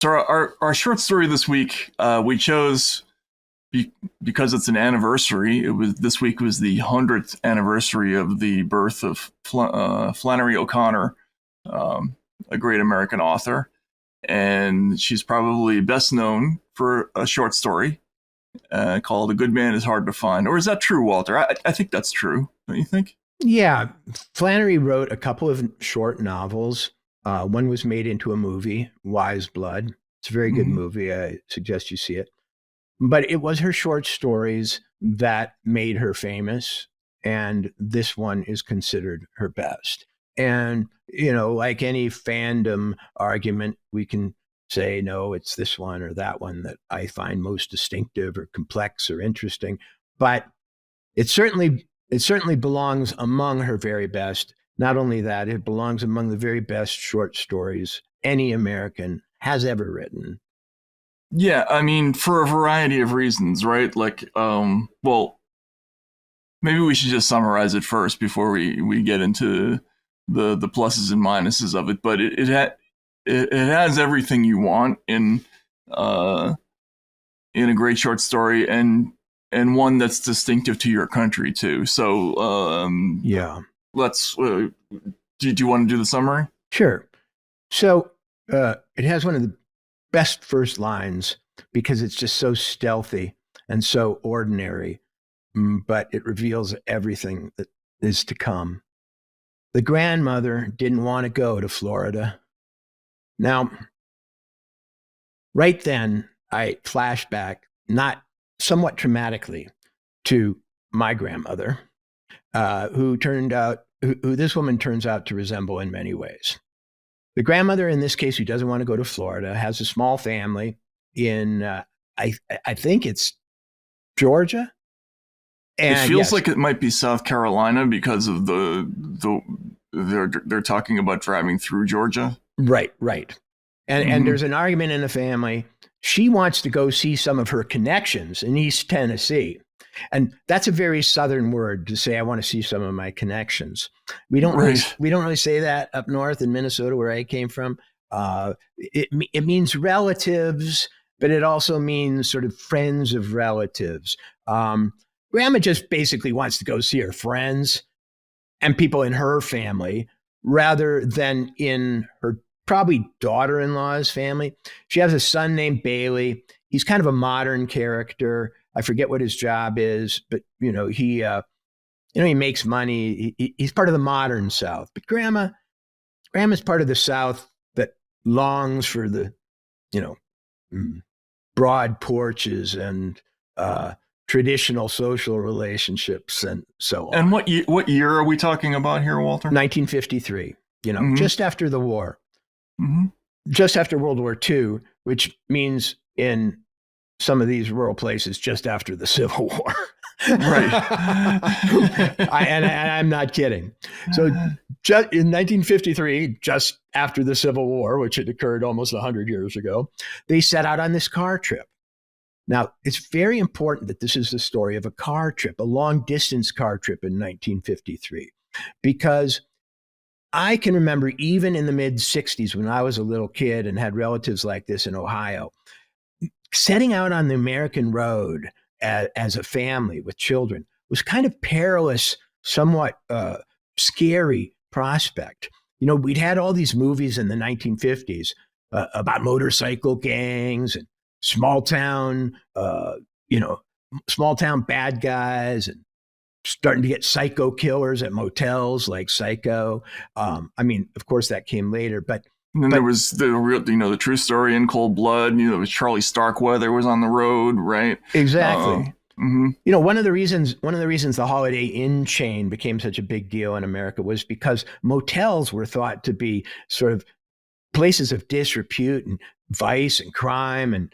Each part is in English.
So our short story this week, we chose because it's an anniversary. This week was the 100th anniversary of the birth of Flannery O'Connor, a great American author, and she's probably best known for a short story called "A Good Man Is Hard to Find." Or is that true, Walter? I think that's true. Don't you think? Yeah, Flannery wrote a couple of short novels. One was made into a movie, Wise Blood. It's a very good movie. I suggest you see it. But it was her short stories that made her famous. And this one is considered her best. And, like any fandom argument, we can say, no, it's this one or that one that I find most distinctive or complex or interesting. But it certainly belongs among her very best. Not only that, it belongs among the very best short stories any American has ever written. Yeah, I mean, for a variety of reasons, right? Like, well, maybe we should just summarize it first before we get into the pluses and minuses of it. But it has everything you want in a great short story, and one that's distinctive to your country too. So yeah, let's. Do you want to do the summary? Sure. So it has one of the best first lines because it's just so stealthy and so ordinary, but it reveals everything that is to come. The grandmother didn't want to go to Florida. Now, right then, I flashed back, not somewhat traumatically, to my grandmother, who this woman turns out to resemble in many ways. The grandmother, in this case, who doesn't want to go to Florida, has a small family in, I think it's Georgia. And it feels like it might be South Carolina because of they're talking about driving through Georgia. Right. And there's an argument in the family. She wants to go see some of her connections in East Tennessee. And that's a very Southern word to say, I want to see some of my connections. We don't really say that up north in Minnesota, where I came from. It means relatives, but it also means sort of friends of relatives. Grandma just basically wants to go see her friends and people in her family rather than in her probably daughter-in-law's family. She has a son named Bailey. He's kind of a modern character. I forget what his job is, but he makes money. He's part of the modern South. But Grandma's part of the South that longs for the, broad porches and traditional social relationships and so on. And what year are we talking about here, Walter? 1953. Just after the war, just after World War II, which means in some of these rural places just after the Civil War. Right. And I'm not kidding. So just in 1953, just after the Civil War, which had occurred almost 100 years ago, they set out on this car trip. Now, it's very important that this is the story of a car trip, a long-distance car trip in 1953, because I can remember even in the mid-'60s when I was a little kid and had relatives like this in Ohio, setting out on the American road as a family with children was kind of perilous, somewhat scary prospect. We'd had all these movies in the 1950s about motorcycle gangs and small town bad guys and starting to get psycho killers at motels like Psycho. Of course, that came later, but. And then there was the real, the true story in Cold Blood. It was Charlie Starkweather was on the road, right? Exactly. One of the reasons the Holiday Inn chain became such a big deal in America was because motels were thought to be sort of places of disrepute and vice and crime and,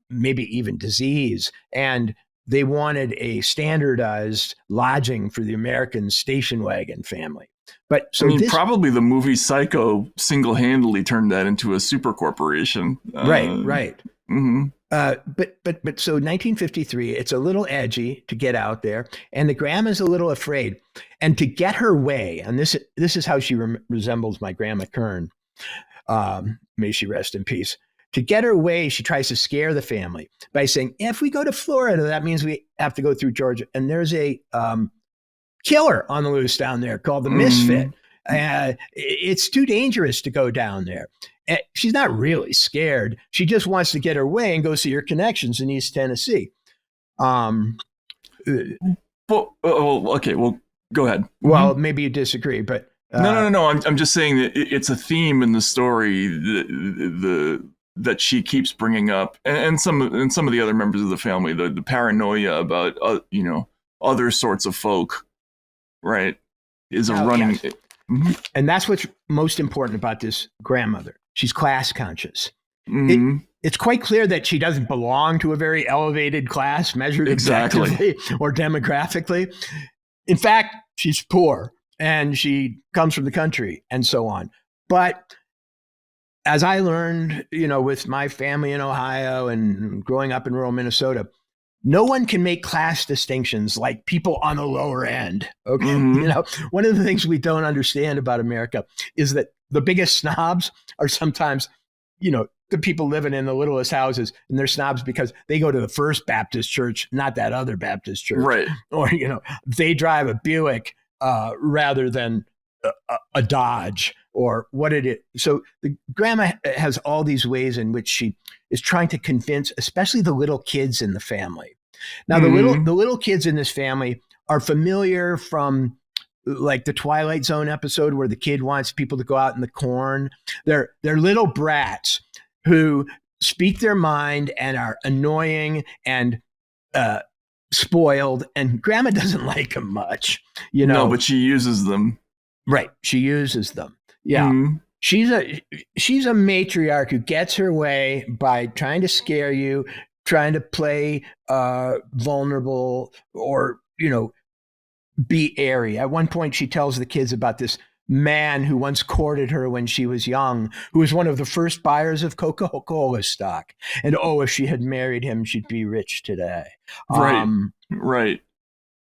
maybe even disease. And they wanted a standardized lodging for the American station wagon family. But probably the movie Psycho single-handedly turned that into a super corporation. Right. But so 1953, it's a little edgy to get out there, and the grandma's a little afraid. And to get her way, and this is how she resembles my grandma Kirn, may she rest in peace. To get her way, she tries to scare the family by saying, if we go to Florida, that means we have to go through Georgia. And there's a killer on the loose down there called the Misfit. It's too dangerous to go down there. And she's not really scared. She just wants to get her way and go see her connections in East Tennessee. Okay, well, go ahead. Well, maybe you disagree, but no. I'm just saying that it's a theme in the story that she keeps bringing up, and some of the other members of the family, the paranoia about other sorts of folk, right, is a running. Yes. And that's what's most important about this grandmother. She's class conscious. It's quite clear that she doesn't belong to a very elevated class measured exactly or demographically. In fact, she's poor and she comes from the country and so on. But as I learned, with my family in Ohio and growing up in rural Minnesota, no one can make class distinctions like people on the lower end. Okay. One of the things we don't understand about America is that the biggest snobs are sometimes, the people living in the littlest houses, and they're snobs because they go to the First Baptist Church, not that other Baptist church. Right. Or, they drive a Buick rather than a Dodge or what it is. So the grandma has all these ways in which she is trying to convince, especially the little kids in the family. Now, the little kids in this family are familiar from like the Twilight Zone episode where the kid wants people to go out in the corn. They're little brats who speak their mind and are annoying and spoiled, and grandma doesn't like them much. No, but she uses them. Right. She uses them. Yeah. She's a matriarch who gets her way by trying to scare you, trying to play vulnerable or, be airy. At one point, she tells the kids about this man who once courted her when she was young, who was one of the first buyers of Coca-Cola stock. And, if she had married him, she'd be rich today. Right.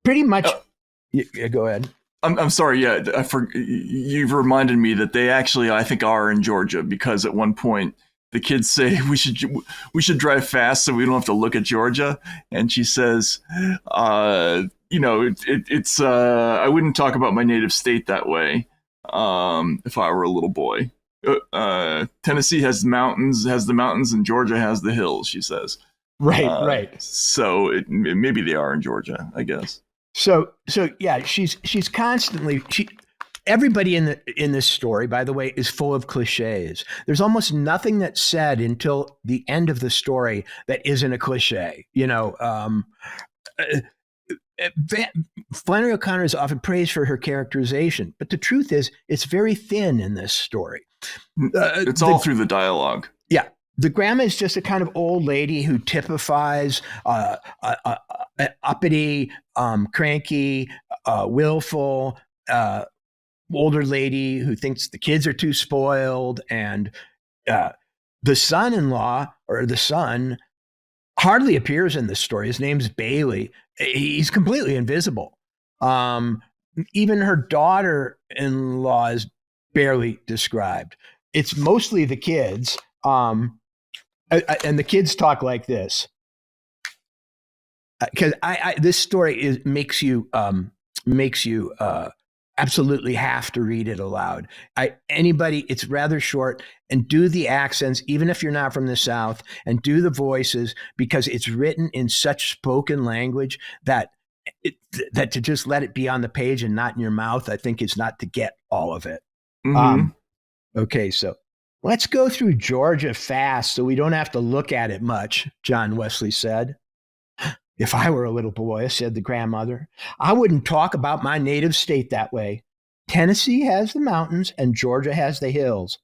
Pretty much. Go ahead. I'm sorry. Yeah, you've reminded me that they actually, I think, are in Georgia, because at one point the kids say we should drive fast so we don't have to look at Georgia, and she says, it's I wouldn't talk about my native state that way if I were a little boy. Tennessee has the mountains, and Georgia has the hills, she says. Right. So maybe they are in Georgia, I guess. So yeah, she's constantly everybody in this story, by the way, is full of cliches. There's almost nothing that's said until the end of the story that isn't a cliche. Flannery O'Connor is often praised for her characterization, but the truth is it's very thin in this story. It's all through the dialogue. Yeah. The grandma is just a kind of old lady who typifies uppity, cranky, willful, older lady who thinks the kids are too spoiled. And the son-in-law, or the son, hardly appears in this story. His name's Bailey. He's completely invisible. Even her daughter-in-law is barely described. It's mostly the kids. And the kids talk like this. Because this story makes you absolutely have to read it aloud. Anybody, it's rather short, and do the accents, even if you're not from the South, and do the voices, because it's written in such spoken language that to just let it be on the page and not in your mouth, I think is not to get all of it. Okay, so let's go through Georgia fast so we don't have to look at it much, John Wesley said. If I were a little boy, said the grandmother, I wouldn't talk about my native state that way. Tennessee has the mountains and Georgia has the hills.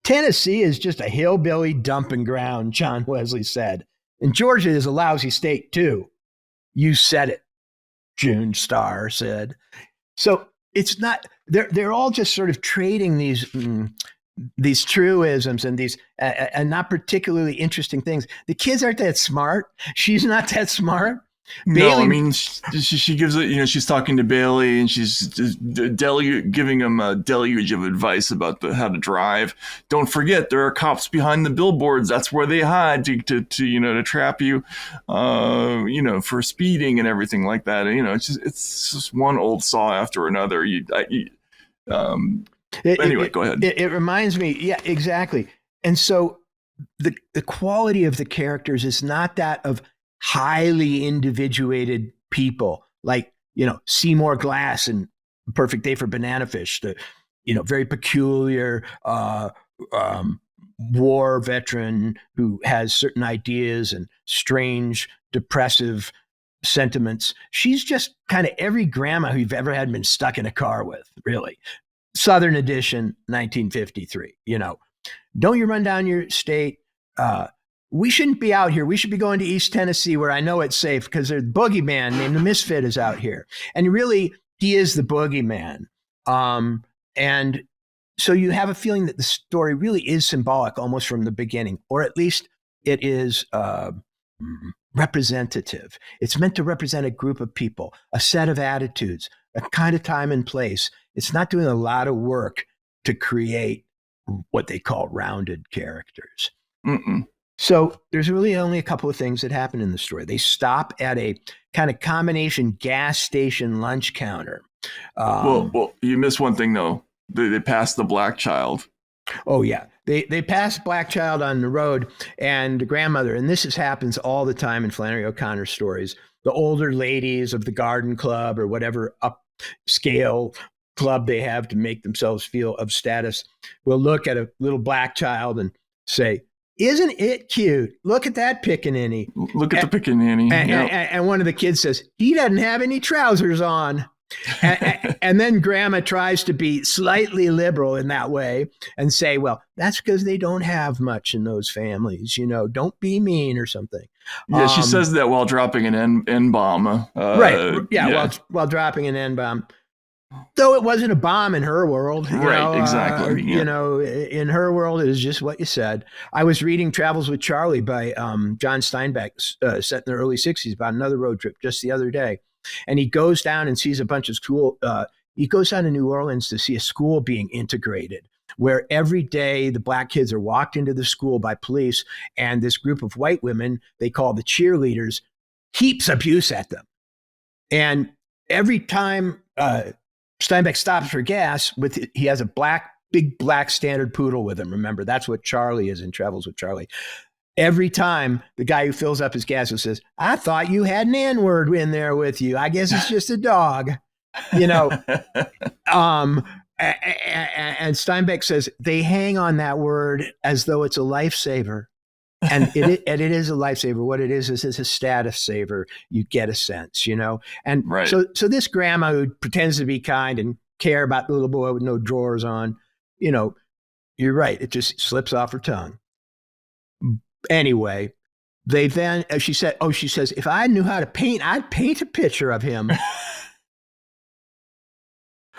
Tennessee is just a hillbilly dumping ground, John Wesley said. And Georgia is a lousy state, too. You said it, June Starr said. So it's not, they're all just sort of trading these truisms and these and not particularly interesting things. The kids aren't that smart. She's not that smart. No, I Bailey, mean she gives it. You know, she's talking to Bailey, and she's just giving him a deluge of advice about how to drive. Don't forget, there are cops behind the billboards. That's where they hide to to trap you, for speeding and everything like that. You know, it's just one old saw after another. Anyway, go ahead. It reminds me, yeah, exactly. And so the quality of the characters is not that of highly individuated people like Seymour Glass in Perfect Day for Banana Fish, the very peculiar war veteran who has certain ideas and strange depressive sentiments. She's just kind of every grandma who you've ever had been stuck in a car with, really. Southern Edition, 1953. Don't you run down your state? We shouldn't be out here. We should be going to East Tennessee where I know it's safe because there's a boogeyman named the Misfit is out here. And really, he is the boogeyman. And so you have a feeling that the story really is symbolic almost from the beginning, or at least it is representative. It's meant to represent a group of people, a set of attitudes, a kind of time and place. It's not doing a lot of work to create what they call rounded characters. Mm-mm. So there's really only a couple of things that happen in the story. They stop at a kind of combination gas station lunch counter. Well, you missed one thing though. They passed the black child. Oh yeah, they pass black child on the road, and the grandmother. And happens all the time in Flannery O'Connor stories. The older ladies of the garden club or whatever upscale club they have to make themselves feel of status will look at a little black child and say, "Isn't it cute? Look at that pickaninny. Look at the pickaninny." And one of the kids says, "He doesn't have any trousers on." and then grandma tries to be slightly liberal in that way and say, well, that's because they don't have much in those families. Don't be mean or something. Yeah, she says that while dropping an N-bomb. Right. Yeah. While dropping an N-bomb. Though it wasn't a bomb in her world. Right, exactly. In her world, it is just what you said. I was reading Travels with Charlie by John Steinbeck, set in the early 60s, about another road trip just the other day. And he goes down and sees a bunch of school. He goes down to New Orleans to see a school being integrated, where every day the black kids are walked into the school by police, and this group of white women, they call the cheerleaders, heaps abuse at them. And every time Steinbeck stops for gas, he has a big black standard poodle with him. Remember, that's what Charlie is in Travels with Charlie. Every time the guy who fills up his gas says, "I thought you had an N-word in there with you. I guess it's just a dog." And Steinbeck says they hang on that word as though it's a lifesaver. And it is a lifesaver. What it is it's a status saver. You get a sense, And right. So this grandma who pretends to be kind and care about the little boy with no drawers on, you're right. It just slips off her tongue. Anyway, she says, if I knew how to paint, I'd paint a picture of him.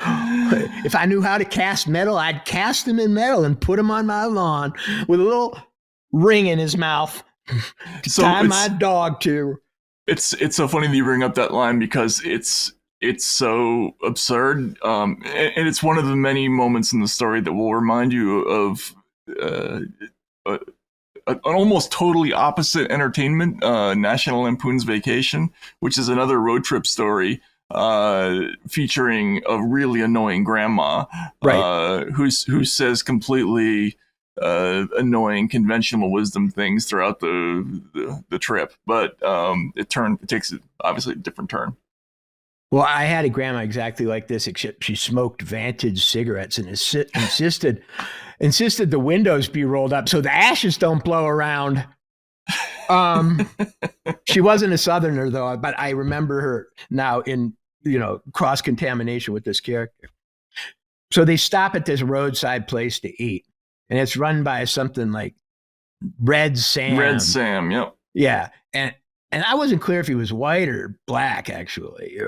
If I knew how to cast metal, I'd cast him in metal and put him on my lawn with a little ring in his mouth to tie my dog to. It's so funny that you bring up that line because it's so absurd. And it's one of the many moments in the story that will remind you of an almost totally opposite entertainment, National Lampoon's Vacation, which is another road trip story featuring a really annoying grandma, right? Who says completely annoying conventional wisdom things throughout the trip, but it takes obviously a different turn. Well, I had a grandma exactly like this, except she smoked Vantage cigarettes and insisted the windows be rolled up so the ashes don't blow around. She wasn't a Southerner though, but I remember her now in, cross-contamination with this character. So they stop at this roadside place to eat, and it's run by something like Red Sam. Red Sam, yep. Yeah, and I wasn't clear if he was white or black, actually.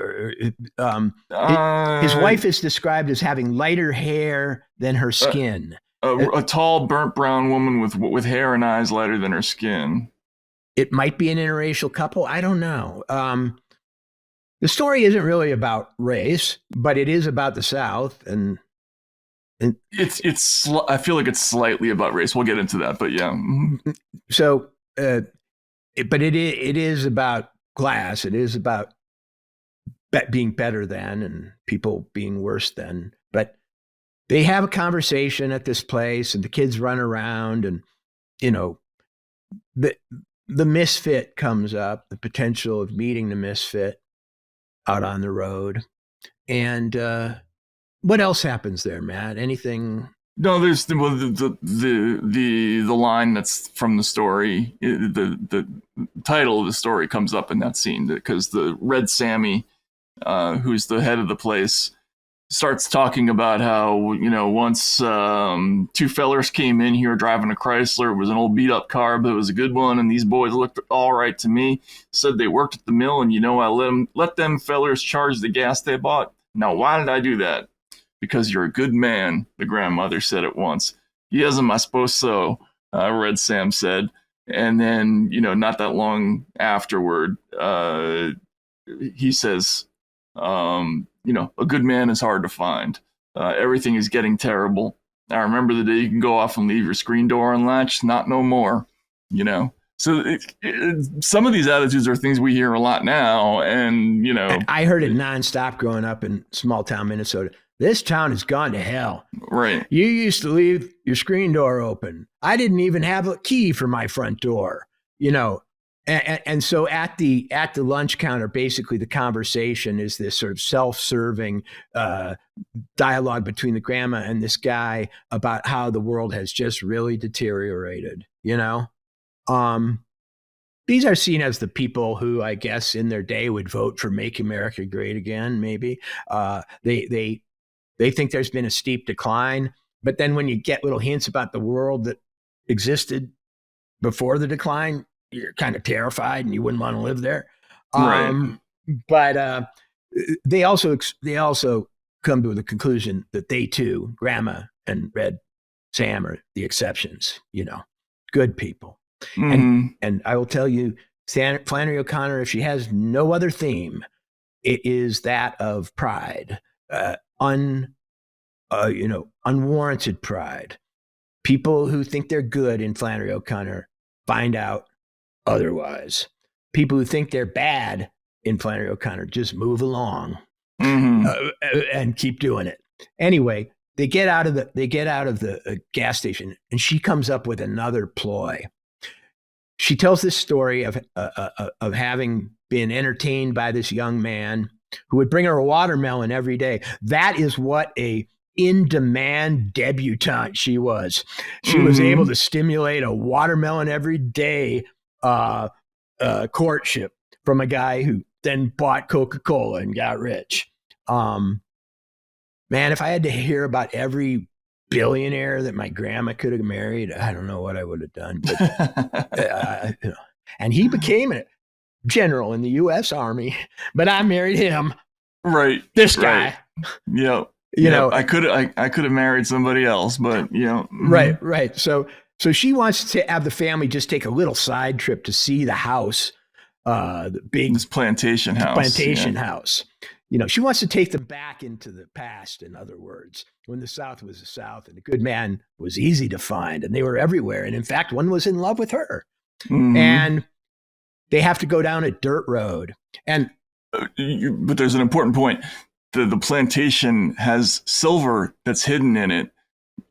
His wife is described as having lighter hair than her skin. A tall, burnt brown woman with hair and eyes lighter than her skin. it might be an interracial couple. I don't know. The story isn't really about race, but it is about the South, and I feel like it's slightly about race. We'll get into that, but yeah. So, but it is about class. It is about being better than and people being worse than. But they have a conversation at this place, and the kids run around, and the misfit comes up, the potential of meeting the misfit out on the road. And what else happens there, Matt? Anything? No, there's the line that's from the story. The title of the story comes up in that scene because the Red Sammy, who's the head of the place, starts talking about how, once two fellers came in here driving a Chrysler. It was an old beat up car, but it was a good one. And these boys looked all right to me. Said they worked at the mill, and I let them fellers charge the gas they bought. Now, why did I do that? Because you're a good man, the grandmother said at once. Yes'm, I suppose so, Red Sam said. And then, not that long afterward, he says, a good man is hard to find. Everything is getting terrible. I remember the day you can go off and leave your screen door unlatched. Not no more, So some of these attitudes are things we hear a lot now. And, I heard it nonstop growing up in small town Minnesota. This town has gone to hell. Right. You used to leave your screen door open. I didn't even have a key for my front door, And so at the lunch counter, basically the conversation is this sort of self-serving dialogue between the grandma and this guy about how the world has just really deteriorated, These are seen as the people who, I guess, in their day would vote for Make America Great Again, maybe. They think there's been a steep decline. But then when you get little hints about the world that existed before the decline, you're kind of terrified and you wouldn't want to live there. Right. But they also come to the conclusion that they too, Grandma and Red Sam, are the exceptions, good people. Mm-hmm. And I will tell you, Flannery O'Connor, if she has no other theme, it is that of pride, unwarranted pride. People who think they're good in Flannery O'Connor find out otherwise. People who think they're bad in Flannery O'Connor just move along and keep doing it. Anyway, they get out of the gas station, and she comes up with another ploy. She tells this story of having been entertained by this young man who would bring her a watermelon every day. That is what a in-demand debutante she was. She was able to stimulate a watermelon every day courtship from a guy who then bought Coca-Cola and got rich. Man, if I had to hear about every billionaire that my grandma could have married, I don't know what I would have done. But, and he became a general in the U.S. Army, but I married him. Right. This guy. Right. Yep. I could have married somebody else, but Right. So she wants to have the family just take a little side trip to see the house, the big this plantation house. She wants to take them back into the past, in other words, when the South was the South and a good man was easy to find and they were everywhere. And in fact, one was in love with her. And they have to go down a dirt road. And but there's an important point. The plantation has silver that's hidden in it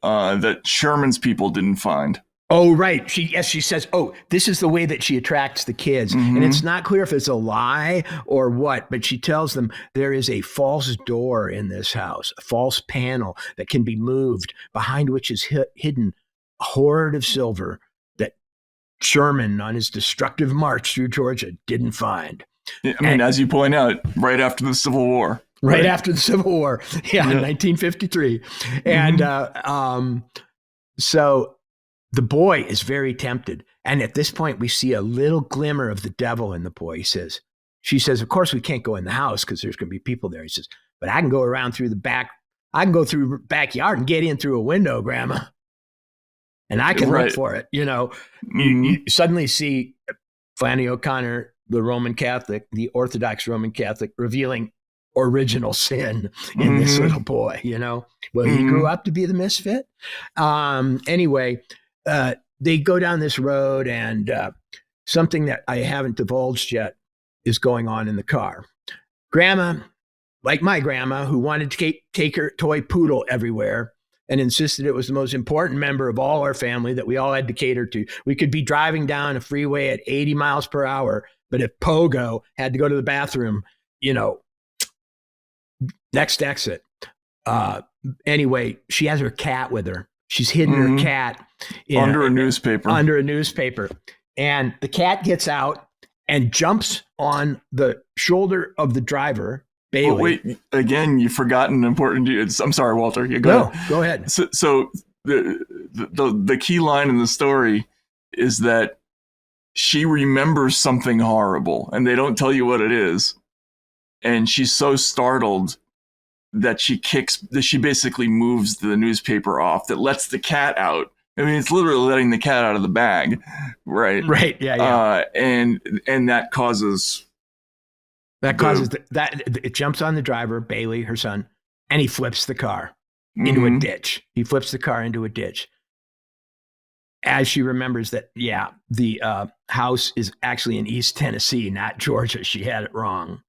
that Sherman's people didn't find. Oh, right. She says, this is the way that she attracts the kids. And it's not clear if it's a lie or what, but she tells them there is a false door in this house, a false panel that can be moved, behind which is hidden a hoard of silver that Sherman, on his destructive march through Georgia, didn't find. I mean, as you point out, right after the Civil War. Right after the Civil War. Yeah, 1953. And so the boy is very tempted. And at this point, we see a little glimmer of the devil in the boy. She says, of course, we can't go in the house because there's going to be people there. He says, but I can go around through the back. I can go through the backyard and get in through a window, Grandma. And I can look for it. You suddenly see Flannery O'Connor, the Roman Catholic, the Orthodox Roman Catholic, revealing original sin in this little boy, Well, he grew up to be the misfit. Anyway, they go down this road, and something that I haven't divulged yet is going on in the car. Grandma, like my grandma, who wanted to take her toy poodle everywhere and insisted it was the most important member of all our family that we all had to cater to. We could be driving down a freeway at 80 miles per hour, but if Pogo had to go to the bathroom, next exit. Anyway, she has her cat with her. She's hidden her cat under a newspaper. Under a newspaper. And the cat gets out and jumps on the shoulder of the driver, Bailey. Well, wait, again, you've forgotten important. I'm sorry, Walter. You go ahead. So the key line in the story is that she remembers something horrible, and they don't tell you what it is. And she's so startled that she basically moves the newspaper off, that lets the cat out. I mean, it's literally letting the cat out of the bag, right? Right. Yeah. And that causes. It jumps on the driver, Bailey, her son, and he flips the car into a ditch. He flips the car into a ditch. As she remembers that, the house is actually in East Tennessee, not Georgia. She had it wrong.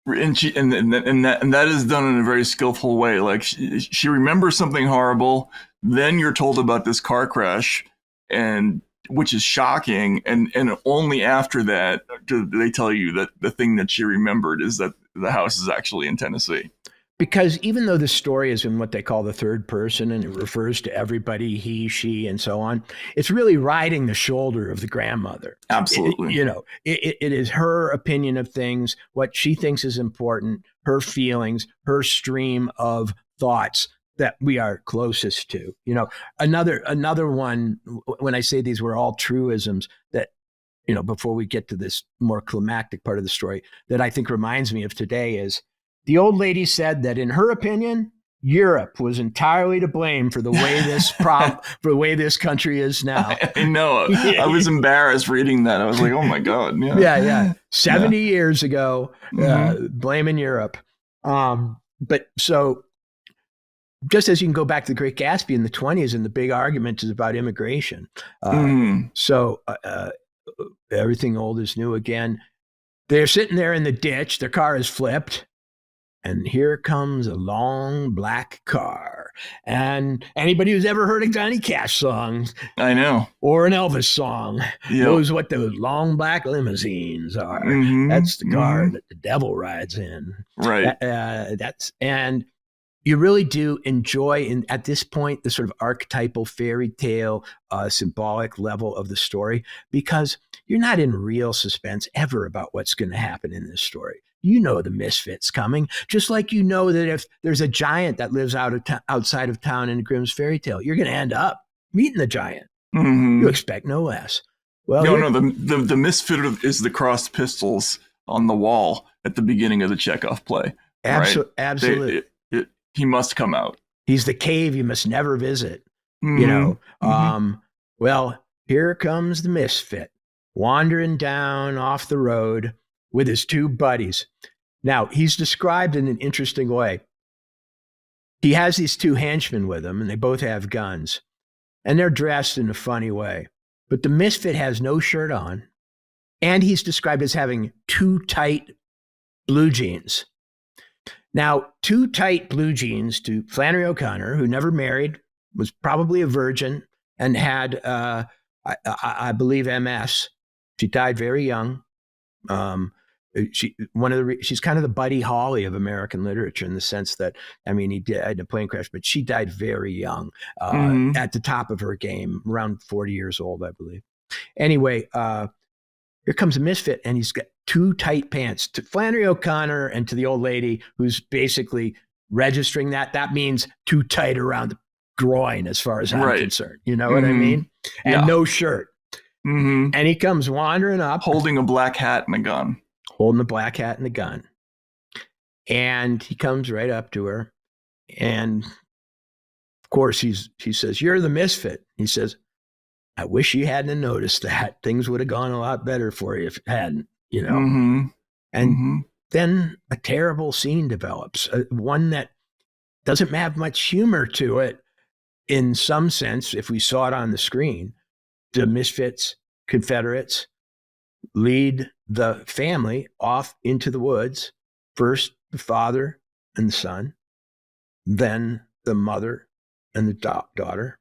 And that is done in a very skillful way. Like she remembers something horrible. Then you're told about this car crash, and which is shocking. And only after that do they tell you that the thing that she remembered is that the house is actually in Tennessee. Because even though the story is in what they call the third person and it refers to everybody, he, she, and so on, it's really riding the shoulder of the grandmother. Absolutely. It is her opinion of things, what she thinks is important, her feelings, her stream of thoughts that we are closest to. Another one, when I say these were all truisms that, before we get to this more climactic part of the story, that I think reminds me of today is, the old lady said that in her opinion, Europe was entirely to blame for the way for the way this country is now. I know. I was embarrassed reading that. I was like, oh my God. Yeah. 70 years ago, blaming Europe. But so just as you can go back to the Great Gatsby in the 1920s, and the big argument is about immigration. So everything old is new again. They're sitting there in the ditch. Their car is flipped. And here comes a long black car. And anybody who's ever heard a Johnny Cash song, I know, or an Elvis song, knows what those long black limousines are. That's the car that the devil rides in. Right. And you really do enjoy, at this point, the sort of archetypal fairy tale symbolic level of the story, because you're not in real suspense ever about what's going to happen in this story. You know the misfit's coming, just like you know that if there's a giant that lives outside of town in a Grimm's fairy tale, you're going to end up meeting the giant. You expect no less. Well, the misfit is the crossed pistols on the wall at the beginning of the Chekhov play. Absolutely. He must come out. He's the cave you must never visit. Well, here comes the misfit, wandering down off the road with his two buddies. Now, he's described in an interesting way. He has these two henchmen with him, and they both have guns, and they're dressed in a funny way. But the misfit has no shirt on, and he's described as having too tight blue jeans. Now, too tight blue jeans to Flannery O'Connor, who never married, was probably a virgin, and had, I believe, MS. She died very young. She's kind of the Buddy Holly of American literature, in the sense that, he died in a plane crash, but she died very young, at the top of her game, around 40 years old, I believe. Anyway, here comes a misfit, and he's got too tight pants. To Flannery O'Connor and to the old lady who's basically registering that means too tight around the groin, as far as I'm concerned. You know what I mean? And no shirt. And he comes wandering up, holding a black hat and a gun. Holding the black hat and the gun. And he comes right up to her. And of course, she says, "You're the misfit." He says, I wish you hadn't noticed that. Things would have gone a lot better for you if it hadn't, Mm-hmm. And Mm-hmm. then a terrible scene develops, one that doesn't have much humor to it in some sense. If we saw it on the screen, the misfits, Confederates, lead the family off into the woods. First, the father and the son, then the mother and the daughter.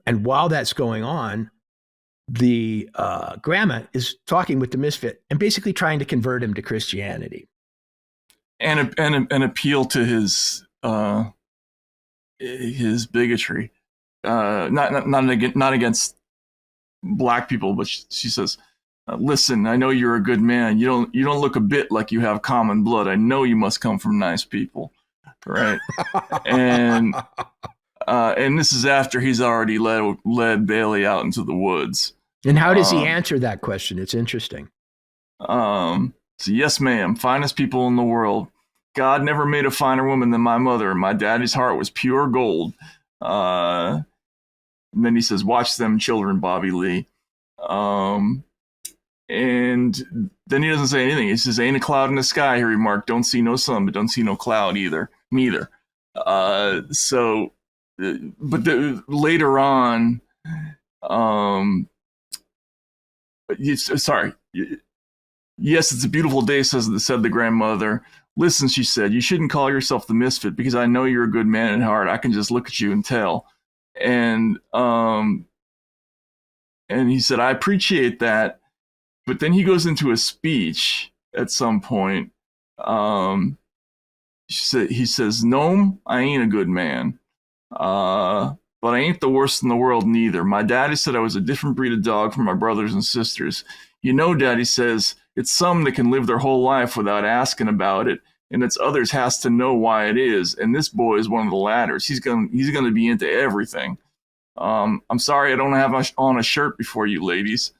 And while that's going on, the grandma is talking with the misfit and basically trying to convert him to Christianity. And appeal to his bigotry, not against black people, but she says, "Listen, I know you're a good man. You don't look a bit like you have common blood. I know you must come from nice people, right?" and this is after he's already led Bailey out into the woods. And how does he answer that question? It's interesting. So, yes, ma'am, finest people in the world. God never made a finer woman than my mother. My daddy's heart was pure gold. And then he says, "Watch them children, Bobby Lee." And then he doesn't say anything. He says, "Ain't a cloud in the sky," he remarked. "Don't see no sun, but don't see no cloud either. Neither." Later on, sorry. "Yes, it's a beautiful day," said the grandmother. "Listen," she said, "you shouldn't call yourself the misfit because I know you're a good man at heart. I can just look at you and tell." And he said, "I appreciate that." But then he goes into a speech at some point. He says, "No, I ain't a good man. But I ain't the worst in the world neither. My daddy said I was a different breed of dog from my brothers and sisters. You know," Daddy says, "it's some that can live their whole life without asking about it, and it's others has to know why it is. And this boy is one of the ladders. He's gonna be into everything. I'm sorry I don't have on a shirt before you ladies.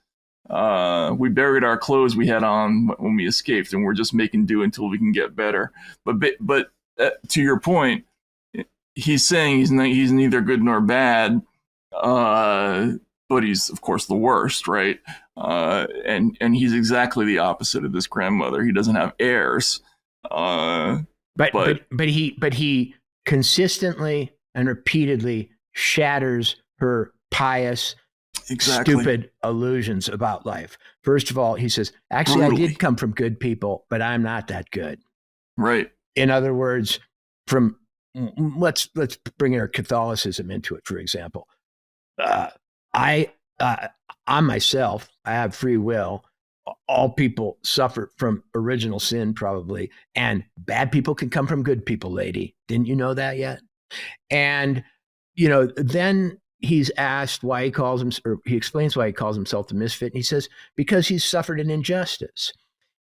We buried our clothes we had on when we escaped, and we're just making do until we can get better." But to your point, he's saying he's neither good nor bad, but he's of course the worst, right? And he's exactly the opposite of this grandmother. He doesn't have heirs. But he consistently and repeatedly shatters her pious, stupid illusions about life. First of all, he says, "Actually, brutally. I did come from good people, but I'm not that good." Right. In other words, let's bring our Catholicism into it, for example. I myself, I have free will. All people suffer from original sin, probably, and bad people can come from good people, lady. Didn't you know that yet? And then he's asked why he calls him, or he explains why he calls himself the misfit, and he says because he's suffered an injustice.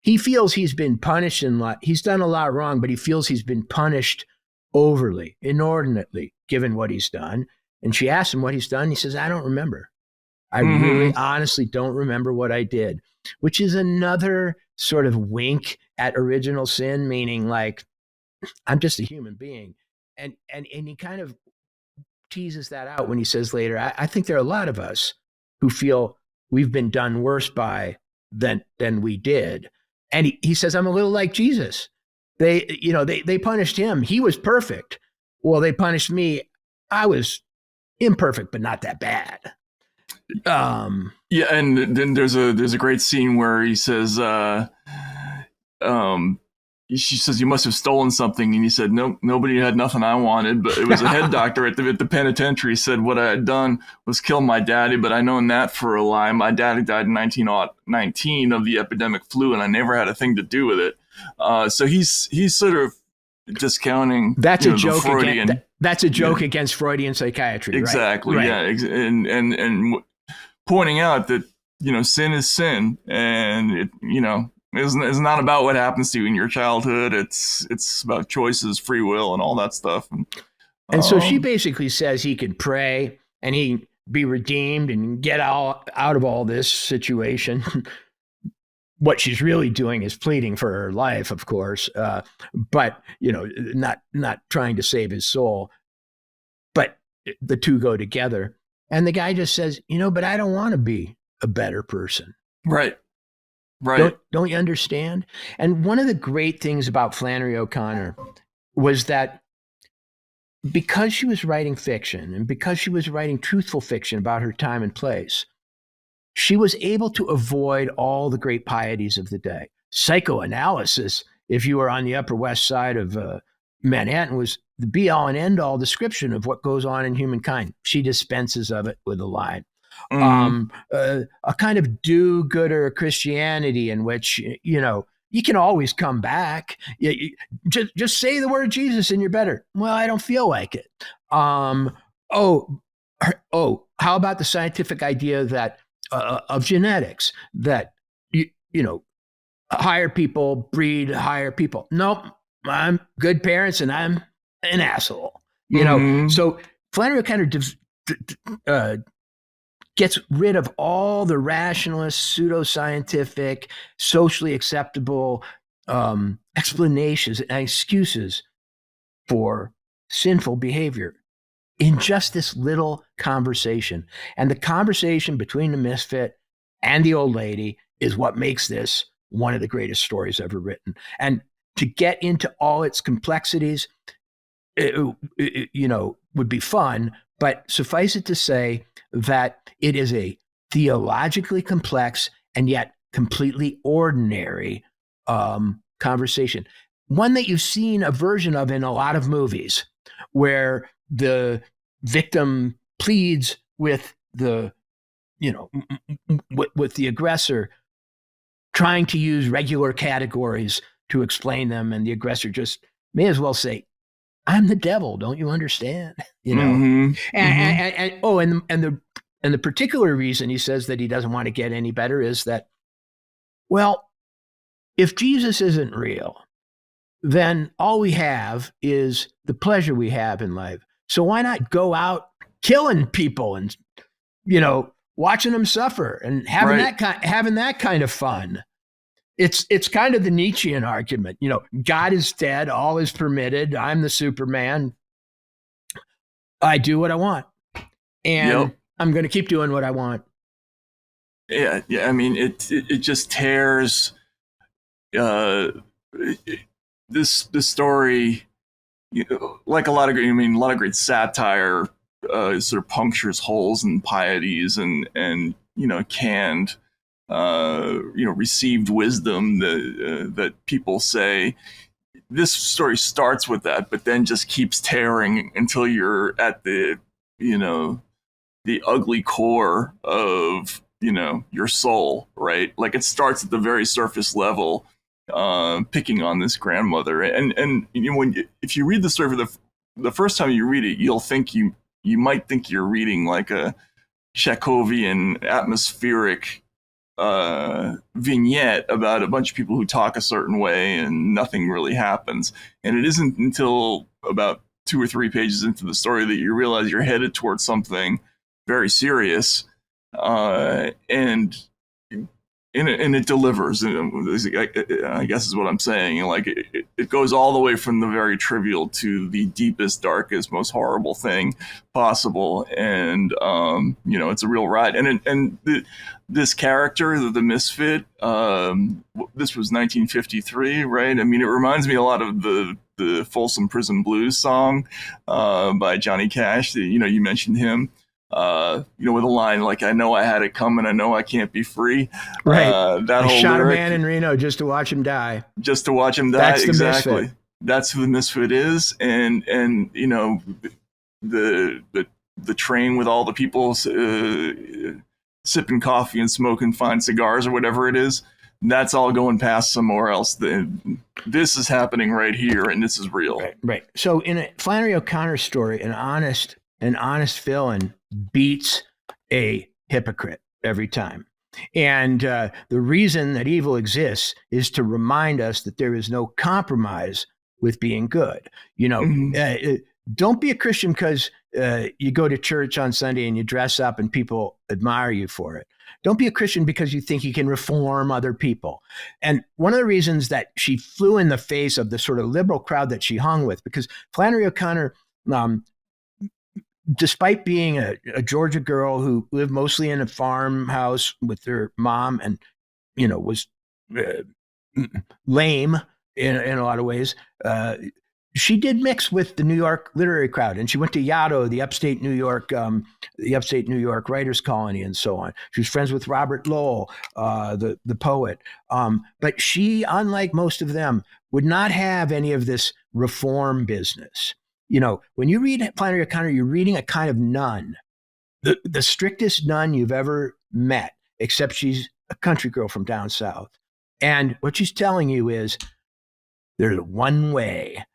He feels he's been punished he's done a lot wrong, but he feels he's been punished overly, inordinately, given what he's done. And she asks him what he's done. He says, "I don't remember. I really honestly don't remember what I did," which is another sort of wink at original sin, meaning like, I'm just a human being. And he kind of teases that out when he says later, I think there are a lot of us who feel we've been done worse by than we did. And he says, "I'm a little like Jesus. They punished him. He was perfect. Well, they punished me. I was imperfect, but not that bad." Yeah, and then there's a great scene where he says, she says, "You must have stolen something," and he said, "Nope, nobody had nothing I wanted, but it was a head doctor at the penitentiary said what I had done was kill my daddy, but I known that for a lie. My daddy died in 1919 of the epidemic flu, and I never had a thing to do with it." So he's sort of discounting. That's a joke again. That's a joke against Freudian psychiatry. Exactly. Right? Yeah, and pointing out that sin is sin, and it it's not about what happens to you in your childhood. It's about choices, free will, and all that stuff. And so she basically says he could pray and he be redeemed and get out of all this situation. What she's really doing is pleading for her life, of course, but not trying to save his soul. But the two go together. And the guy just says, but I don't want to be a better person. Right. Right. Don't you understand? And one of the great things about Flannery O'Connor was that because she was writing fiction and because she was writing truthful fiction about her time and place, she was able to avoid all the great pieties of the day. Psychoanalysis, if you were on the Upper West Side of Manhattan, was the be-all and end-all description of what goes on in humankind. She dispenses of it with a line. A kind of do-gooder Christianity in which, you can always come back. Just say the word Jesus and you're better. Well, I don't feel like it. How about the scientific idea that of genetics that higher people breed higher people? Nope, I'm good parents and I'm an asshole. So Flannery kind of gets rid of all the rationalist, pseudoscientific, socially acceptable explanations and excuses for sinful behavior in just this little conversation. And the conversation between the misfit and the old lady is what makes this one of the greatest stories ever written. And to get into all its complexities, would be fun, but suffice it to say that it is a theologically complex and yet completely ordinary conversation. One that you've seen a version of in a lot of movies where the victim pleads with the aggressor, trying to use regular categories to explain them, and the aggressor just may as well say, "I'm the devil, don't you understand?" And the particular reason he says that he doesn't want to get any better is that, well, if Jesus isn't real, then all we have is the pleasure we have in life. So why not go out killing people and watching them suffer and having that kind of fun? It's kind of the Nietzschean argument. God is dead, all is permitted. I'm the Superman. I do what I want, and I'm going to keep doing what I want. Yeah. I mean, it just tears this story. Like a lot of great satire sort of punctures holes in pieties and canned received wisdom that people say. This story starts with that, but then just keeps tearing until you're at the ugly core of your soul, right? Like it starts at the very surface level, picking on this grandmother, and if you read the story for the first time you read it, you'll think you might think you're reading like a Chekhovian atmospheric vignette about a bunch of people who talk a certain way and nothing really happens. And it isn't until about 2 or 3 pages into the story that you realize you're headed towards something very serious, and it delivers. I guess is what I'm saying. Like it goes all the way from the very trivial to the deepest, darkest, most horrible thing possible, and it's a real ride. And this character, the misfit, this was 1953, right? I mean, it reminds me a lot of the Folsom Prison Blues song by Johnny Cash. You mentioned him. With a line like, "I know I had it coming, I know I can't be free." Right. That I whole shot lyric, a man in Reno just to watch him die. Just to watch him die. That's the exactly. misfit. That's who the misfit is, and the train with all the people sipping coffee and smoking fine cigars or whatever it is. That's all going past somewhere else. This is happening right here, and this is real. Right. So in a Flannery O'Connor story, an honest villain beats a hypocrite every time. And the reason that evil exists is to remind us that there is no compromise with being good. Don't be a Christian because you go to church on Sunday and you dress up and people admire you for it. Don't be a Christian because you think you can reform other people. And one of the reasons that she flew in the face of the sort of liberal crowd that she hung with, because Flannery O'Connor despite being a Georgia girl who lived mostly in a farmhouse with her mom and, was lame in a lot of ways, she did mix with the New York literary crowd, and she went to Yaddo, the upstate New York writers' colony, and so on. She was friends with Robert Lowell, the poet. But she, unlike most of them, would not have any of this reform business. When you read Flannery O'Connor, you're reading a kind of nun, the strictest nun you've ever met, except she's a country girl from down south. And what she's telling you is there's one way.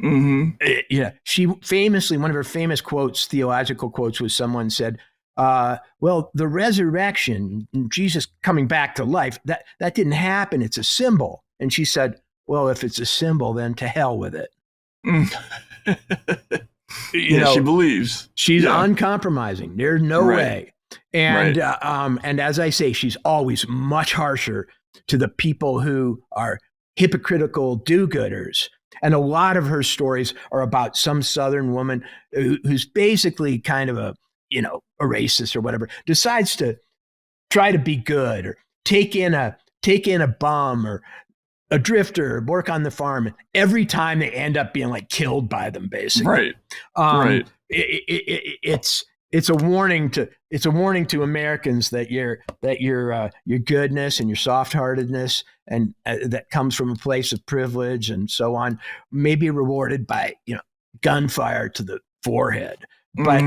Mm-hmm. She famously, one of her famous quotes, theological quotes, was someone said, well, the resurrection, Jesus coming back to life, that didn't happen. It's a symbol. And she said, well, if it's a symbol, then to hell with it. She believes. She's uncompromising. There's no way. And and as I say, she's always much harsher to the people who are hypocritical do-gooders. And a lot of her stories are about some Southern woman who's basically kind of a racist or whatever, decides to try to be good or take in a bum or a drifter or work on the farm. And every time they end up being like killed by them, basically. Right. It's a warning to Americans that your goodness and your soft-heartedness and that comes from a place of privilege and so on may be rewarded by gunfire to the forehead. But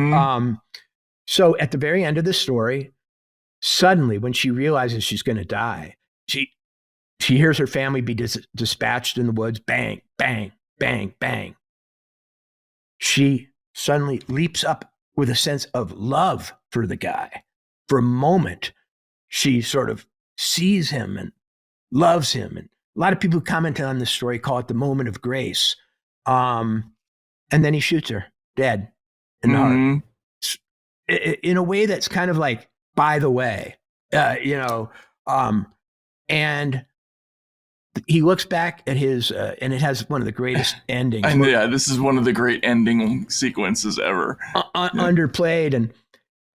so at the very end of the story, suddenly when she realizes she's going to die, she hears her family be dispatched in the woods. Bang, bang, bang, bang. She suddenly leaps up with a sense of love for the guy. For a moment, she sort of sees him and loves him. And a lot of people who commented on this story call it the moment of grace. And then he shoots her dead in the heart. In a way that's kind of like, by the way, and he looks back at his, and it has one of the greatest endings. And this is one of the great ending sequences ever. Underplayed.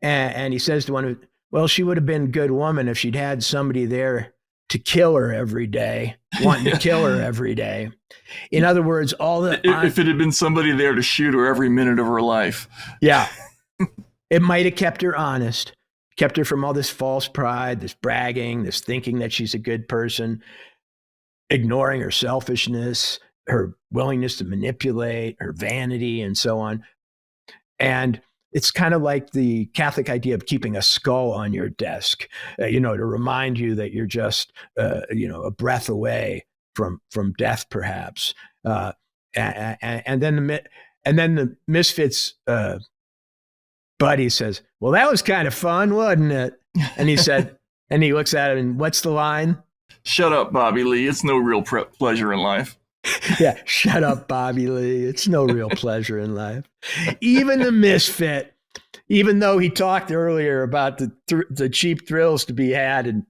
And he says to one, well, she would have been a good woman if she'd had somebody there to kill her every day, wanting to kill her every day. In other words, if it had been somebody there to shoot her every minute of her life. Yeah. It might have kept her honest, kept her from all this false pride, this bragging, this thinking that she's a good person, ignoring her selfishness, her willingness to manipulate, her vanity, and so on. And it's kind of like the Catholic idea of keeping a skull on your desk, to remind you that you're just, a breath away from death, perhaps. And then the Misfits buddy says, well, that was kind of fun, wasn't it? And he said, and he looks at him and what's the line? Shut up, Bobby Lee. It's no real pleasure in life. Yeah, shut up, Bobby Lee. It's no real pleasure in life. Even the misfit, even though he talked earlier about the cheap thrills to be had and,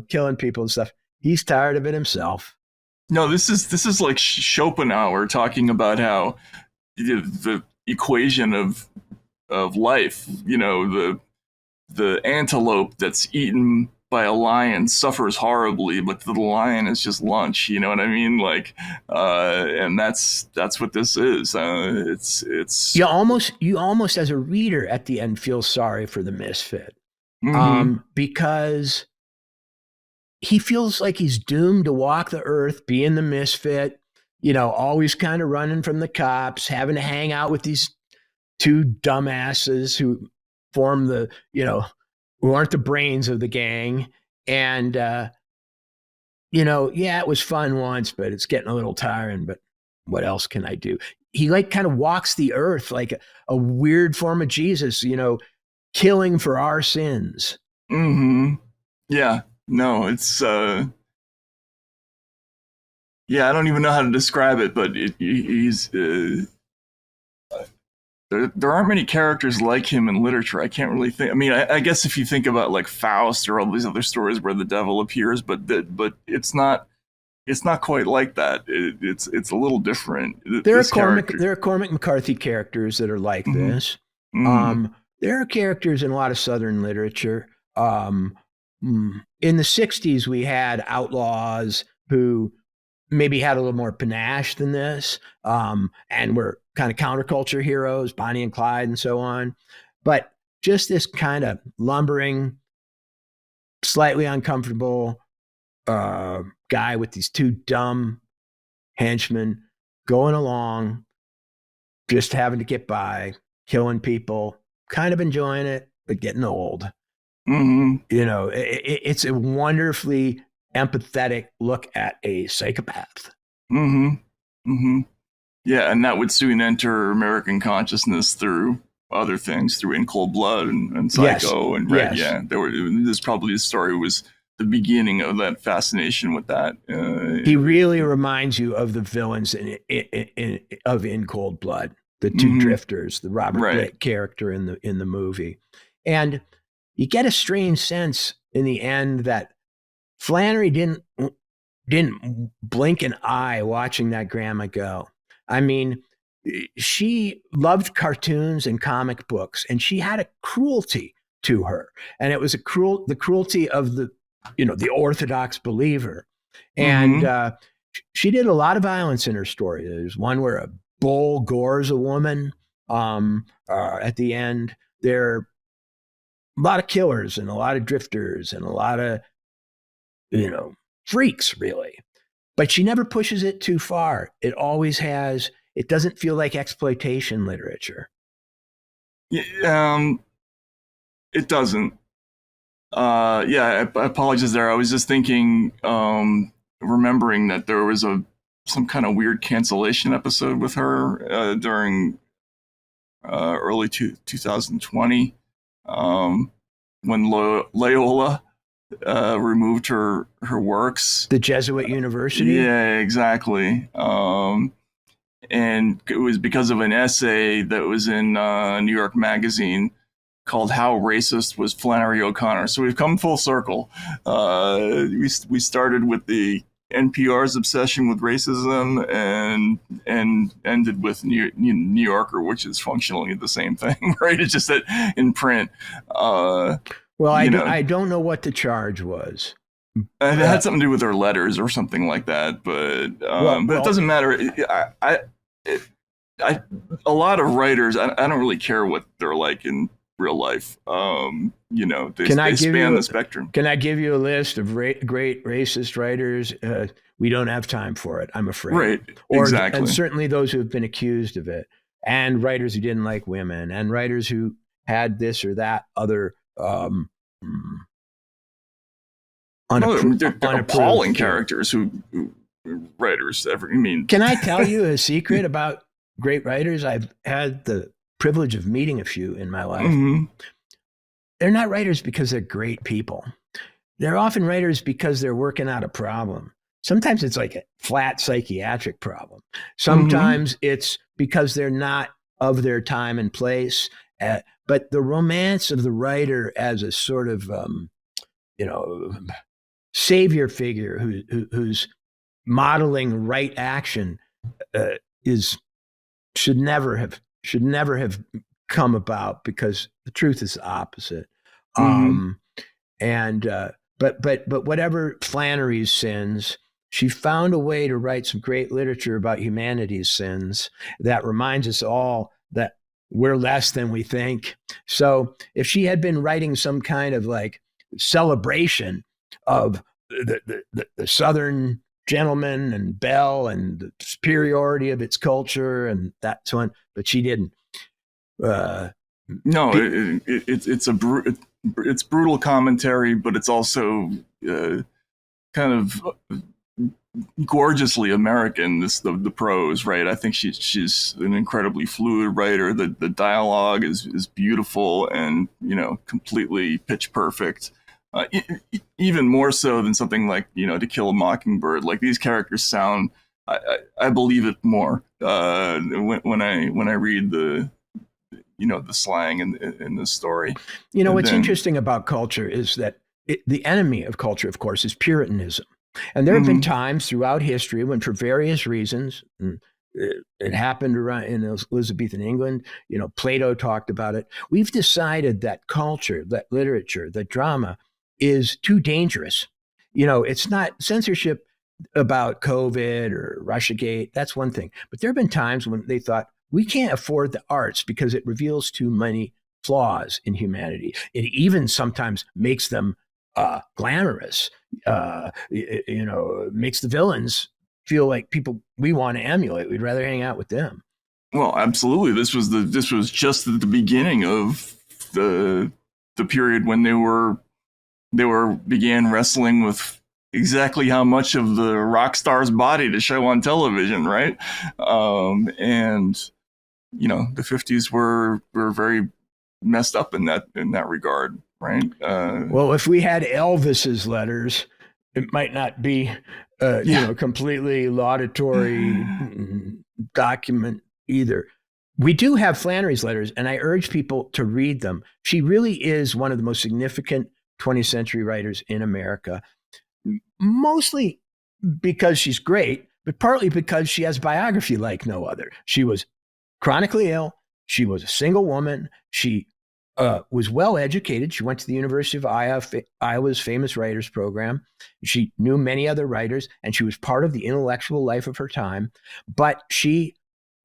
killing people and stuff, he's tired of it himself. No, this is like Schopenhauer talking about how the equation of life, the antelope that's eaten by a lion suffers horribly, but the lion is just lunch. You know what I mean? Like, and that's what this is. It's you almost as a reader at the end feel sorry for the misfit, because he feels like he's doomed to walk the earth, being the misfit, always kind of running from the cops, having to hang out with these two dumbasses who form who aren't the brains of the gang. And, it was fun once, but it's getting a little tiring, but what else can I do? He kind of walks the earth like a weird form of Jesus, killing for our sins. Mm-hmm. Yeah, no, it's, I don't even know how to describe it, but he's, there aren't many characters like him in literature. I can't really think. I mean, I guess if you think about like Faust or all these other stories where the devil appears, but it's not quite like that. It's a little different. There are Cormac McCarthy characters that are like this. Mm-hmm. There are characters in a lot of Southern literature. In the 60s, we had outlaws who maybe had a little more panache than this, and were kind of counterculture heroes, Bonnie and Clyde and so on. But just this kind of lumbering, slightly uncomfortable guy with these two dumb henchmen going along, just having to get by, killing people, kind of enjoying it, but getting old. Mm-hmm. It's a wonderfully empathetic look at a psychopath. Mm-hmm. Mm-hmm. Yeah, and that would soon enter American consciousness through other things, through In Cold Blood and Psycho and Red. Yes. Yeah, this probably the story was the beginning of that fascination with that. He really reminds you of the villains of In Cold Blood, the two drifters, the Robert Blake character in the movie, and you get a strange sense in the end that Flannery didn't blink an eye watching that grandma go. I mean, she loved cartoons and comic books, and she had a cruelty to her, and it was the cruelty of the orthodox believer. And she did a lot of violence in her story. There's one where a bull gores a woman at the end. There are a lot of killers and a lot of drifters and a lot of, freaks, really. But she never pushes it too far. It always has, it doesn't feel like exploitation literature. Yeah, it doesn't. I apologize there. I was just thinking, remembering that there was some kind of weird cancellation episode with her during early 2020, when Loyola removed her works. The Jesuit University? Yeah, exactly. And it was because of an essay that was in New York Magazine called "How Racist Was Flannery O'Connor." So we've come full circle. We started with the NPR's obsession with racism and ended with New Yorker, which is functionally the same thing, right? It's just that in print. I don't know what the charge was. It had something to do with their letters or something like that, but it doesn't matter. A lot of writers, I don't really care what they're like in real life. They span the spectrum. Can I give you a list of great racist writers? We don't have time for it, I'm afraid. Right, exactly. And certainly those who have been accused of it, and writers who didn't like women, and writers who had this or that other they're appalling characters who writers ever. Can I tell you a secret about great writers? I've had the privilege of meeting a few in my life. Mm-hmm. They're not writers because they're great people. They're often writers because they're working out a problem. Sometimes it's like a flat psychiatric problem. Sometimes it's because they're not of their time and place. But the romance of the writer as a sort of, savior figure who's modeling right action should never have come about, because the truth is the opposite. But whatever Flannery's sins, she found a way to write some great literature about humanity's sins that reminds us all that we're less than we think. So if she had been writing some kind of like celebration of the Southern gentleman and belle and the superiority of its culture and that so on, but she didn't. It's brutal commentary, but it's also kind of gorgeously American. The prose, right? I think she's an incredibly fluid writer. The dialogue is beautiful and completely pitch perfect. Even more so than something like To Kill a Mockingbird. Like, these characters sound, I believe it more when I read the slang in the story. What's interesting about culture is that the enemy of culture, of course, is Puritanism. And there have been times throughout history when, for various reasons, It happened around in Elizabethan England. Plato talked about it. We've decided that culture, that literature, that drama is too dangerous. It's not censorship about COVID or Russiagate. That's one thing. But there have been times when they thought, we can't afford the arts because it reveals too many flaws in humanity. It even sometimes makes them glamorous. Makes the villains feel like people we want to emulate. We'd rather hang out with them. Well, absolutely. This was just at the beginning of the period when they began wrestling with exactly how much of the rock star's body to show on television, right? And the 50s were very messed up in that regard, right? Well, if we had Elvis's letters, it might not be completely laudatory document either. We do have Flannery's letters, and I urge people to read them. She really is one of the most significant 20th century writers in America, mostly because she's great, but partly because she has biography like no other. She was chronically ill. She was a single woman. She was well educated. She went to the University of Iowa's famous writers program. She knew many other writers, and she was part of the intellectual life of her time. But she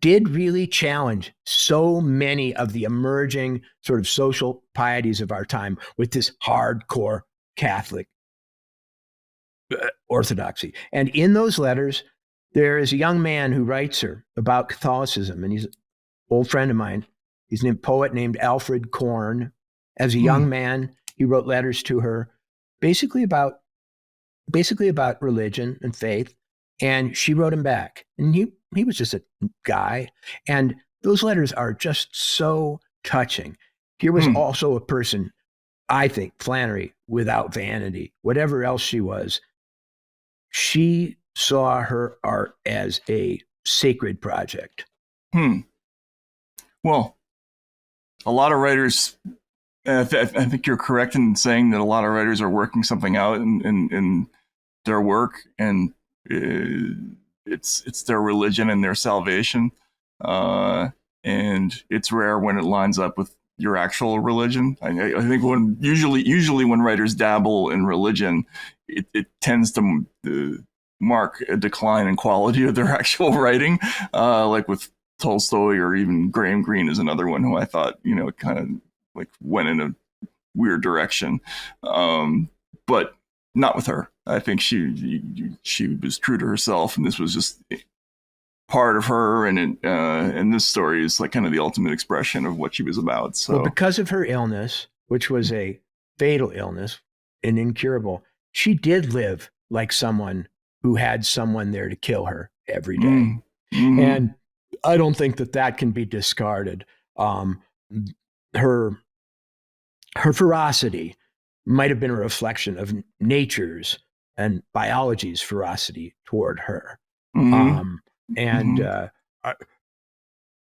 did really challenge so many of the emerging sort of social pieties of our time with this hardcore Catholic orthodoxy. And in those letters, there is a young man who writes her about Catholicism, and he's an old friend of mine. He's a poet named Alfred Kirn. As a young man, he wrote letters to her basically about religion and faith, and she wrote him back. And he was just a guy, and those letters are just so touching. Here was also a person, I think, Flannery, without vanity, whatever else she was. She saw her art as a sacred project. Well, a lot of writers, I think you're correct in saying that a lot of writers are working something out in their work, and it's their religion and their salvation. And it's rare when it lines up with your actual religion. I think usually when writers dabble in religion, it tends to mark a decline in quality of their actual writing, like with Tolstoy, or even Graham Greene is another one who I thought, kind of like went in a weird direction. But not with her. I think she was true to herself, and this was just part of her, and this story is like kind of the ultimate expression of what she was about. So, well, because of her illness, which was a fatal illness and incurable, she did live like someone who had someone there to kill her every day. Mm-hmm. And I don't think that can be discarded. Her ferocity might have been a reflection of nature's and biology's ferocity toward her.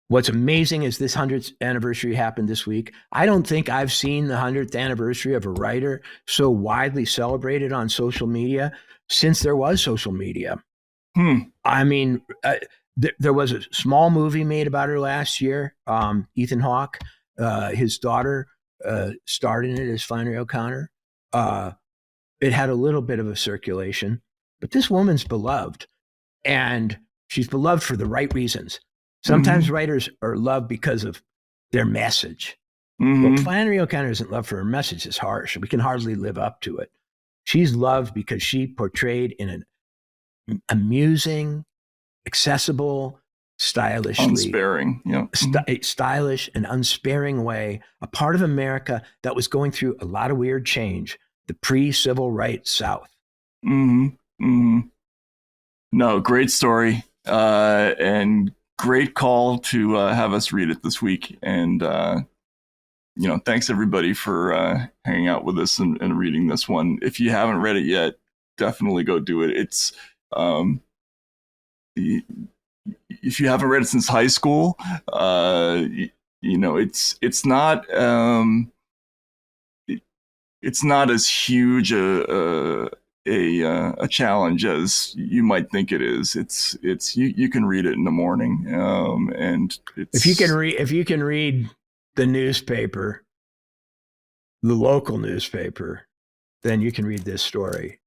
What's amazing is this 100th anniversary happened this week. I don't think I've seen the 100th anniversary of a writer so widely celebrated on social media since there was social media. I mean, there was a small movie made about her last year. Ethan Hawke, his daughter, starred in it as Flannery O'Connor. It had a little bit of a circulation, but this woman's beloved, and she's beloved for the right reasons. Sometimes writers are loved because of their message. Well, Flannery O'Connor isn't loved for her message. It's harsh. We can hardly live up to it. She's loved because she portrayed in an amusing, accessible, stylishly unsparing, stylish and unsparing way, a part of America that was going through a lot of weird change, the pre-civil rights South. No, great story, and great call to have us read it this week. And thanks everybody for hanging out with us and reading this one. If you haven't read it yet, definitely go do it. It's if you haven't read it since high school, it's not it's not as huge a a challenge as you might think it is. It's you can read it in the morning, and it's if you can read the newspaper, the local newspaper, then you can read this story.